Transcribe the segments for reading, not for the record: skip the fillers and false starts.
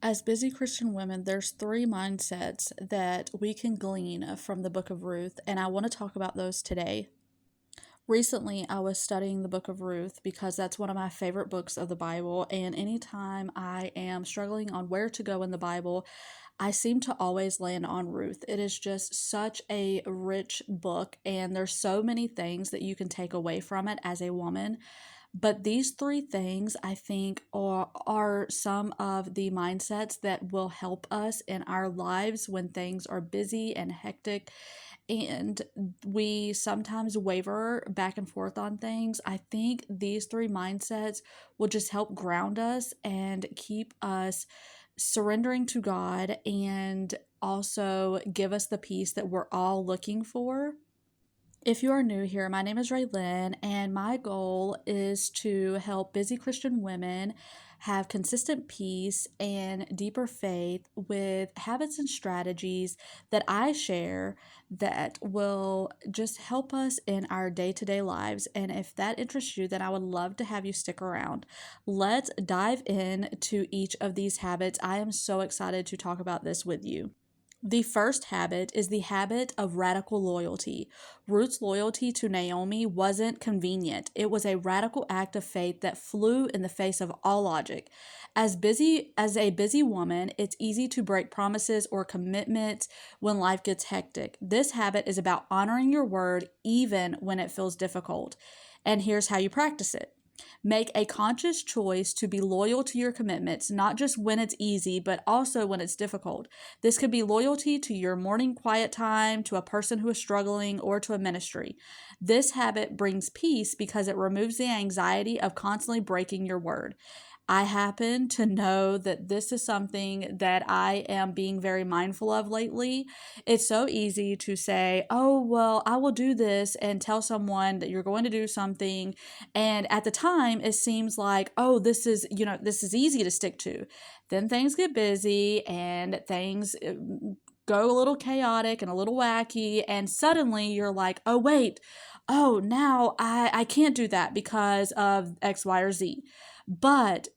As busy Christian women, there's three mindsets that we can glean from the Book of Ruth, and I want to talk about those today. Recently, I was studying the Book of Ruth because that's one of my favorite books of the Bible, and anytime I am struggling on where to go in the Bible, I seem to always land on Ruth. It is just such a rich book, and there's so many things that you can take away from it as a woman. But these three things, I think, are some of the mindsets that will help us in our lives when things are busy and hectic and we sometimes waver back and forth on things. I think these three mindsets will just help ground us and keep us surrendering to God and also give us the peace that we're all looking for. If you are new here, my name is Raylynn, and my goal is to help busy Christian women have consistent peace and deeper faith with habits and strategies that I share that will just help us in our day to day lives. And if that interests you, then I would love to have you stick around. Let's dive into each of these habits. I am so excited to talk about this with you. The first habit is the habit of radical loyalty. Ruth's loyalty to Naomi wasn't convenient. It was a radical act of faith that flew in the face of all logic. As a busy woman, it's easy to break promises or commitments when life gets hectic. This habit is about honoring your word even when it feels difficult. And here's how you practice it. Make a conscious choice to be loyal to your commitments, not just when it's easy, but also when it's difficult. This could be loyalty to your morning quiet time, to a person who is struggling, or to a ministry. This habit brings peace because it removes the anxiety of constantly breaking your word. I happen to know that this is something that I am being very mindful of lately. It's so easy to say, oh, well, I will do this and tell someone that you're going to do something. And at the time, it seems like, oh, this is easy to stick to. Then things get busy and things go a little chaotic and a little wacky. And suddenly you're like, oh, wait, oh, now I can't do that because of X, Y, or Z. But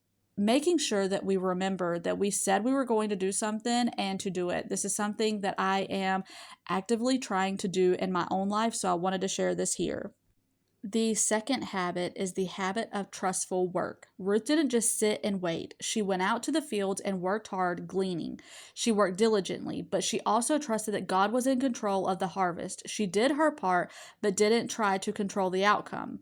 making sure that we remember that we said we were going to do something and to do it. This is something that I am actively trying to do in my own life, so I wanted to share this here. The second habit is the habit of trustful work. Ruth didn't just sit and wait. She went out to the fields and worked hard gleaning. She worked diligently, but she also trusted that God was in control of the harvest. She did her part, but didn't try to control the outcome.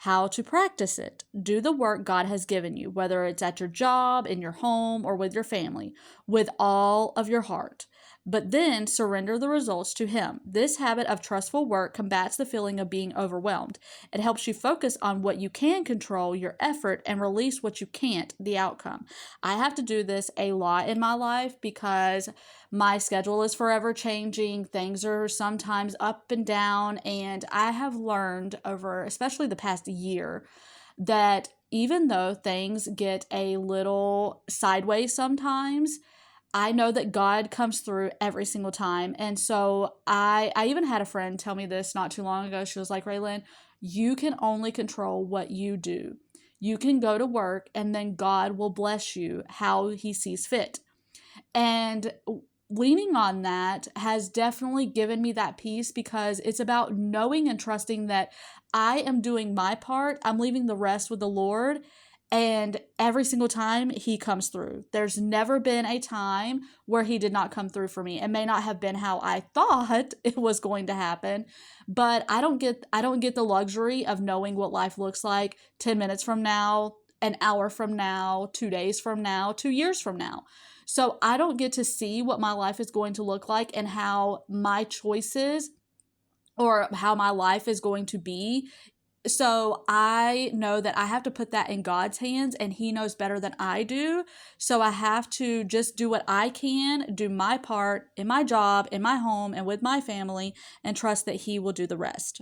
How to practice it. Do the work God has given you, whether it's at your job, in your home, or with your family, with all of your heart. But then surrender the results to Him. This habit of trustful work combats the feeling of being overwhelmed. It helps you focus on what you can control, your effort, and release what you can't, the outcome. I have to do this a lot in my life because my schedule is forever changing. Things are sometimes up and down, and I have learned over, especially the past year, that even though things get a little sideways sometimes, I know that God comes through every single time. And so I even had a friend tell me this not too long ago. She was like, Raylynn, you can only control what you do. You can go to work and then God will bless you how He sees fit. And leaning on that has definitely given me that peace because it's about knowing and trusting that I am doing my part. I'm leaving the rest with the Lord. And every single time He comes through. There's never been a time where He did not come through for me. It may not have been how I thought it was going to happen, but I don't get the luxury of knowing what life looks like 10 minutes from now, an hour from now, 2 days from now, 2 years from now. So I don't get to see what my life is going to look like and how my choices or how my life is going to be. So I know that I have to put that in God's hands and He knows better than I do. So I have to just do what I can, do my part in my job, in my home, and with my family, and trust that He will do the rest.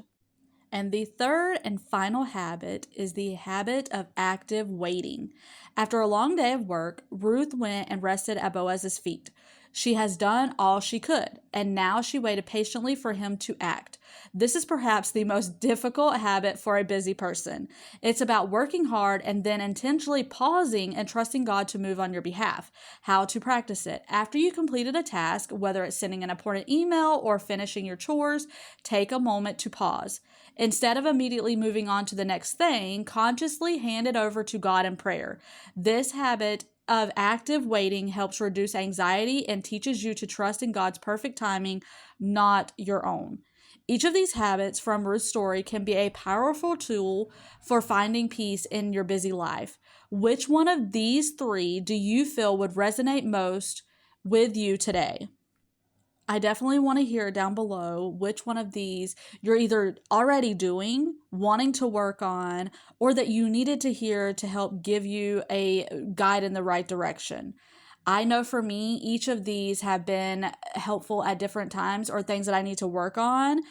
And the third and final habit is the habit of active waiting. After a long day of work, Ruth went and rested at Boaz's feet. She has done all she could, and now she waited patiently for him to act. This is perhaps the most difficult habit for a busy person. It's about working hard and then intentionally pausing and trusting God to move on your behalf. How to practice it. After you completed a task, whether it's sending an important email or finishing your chores, take a moment to pause. Instead of immediately moving on to the next thing, consciously hand it over to God in prayer. This habit of active waiting helps reduce anxiety and teaches you to trust in God's perfect timing, not your own. Each of these habits from Ruth's story can be a powerful tool for finding peace in your busy life. Which one of these three do you feel would resonate most with you today? I definitely want to hear down below which one of these you're either already doing, wanting to work on, or that you needed to hear to help give you a guide in the right direction. I know for me, each of these have been helpful at different times or things that I need to work on.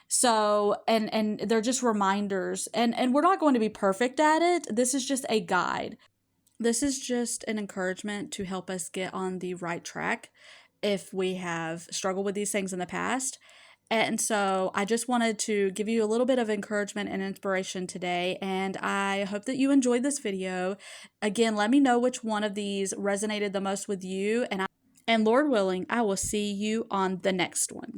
So, and they're just reminders, and we're not going to be perfect at it. This is just a guide. This is just an encouragement to help us get on the right track if we have struggled with these things in the past. And so I just wanted to give you a little bit of encouragement and inspiration today. And I hope that you enjoyed this video. Again, let me know which one of these resonated the most with you. And Lord willing, I will see you on the next one.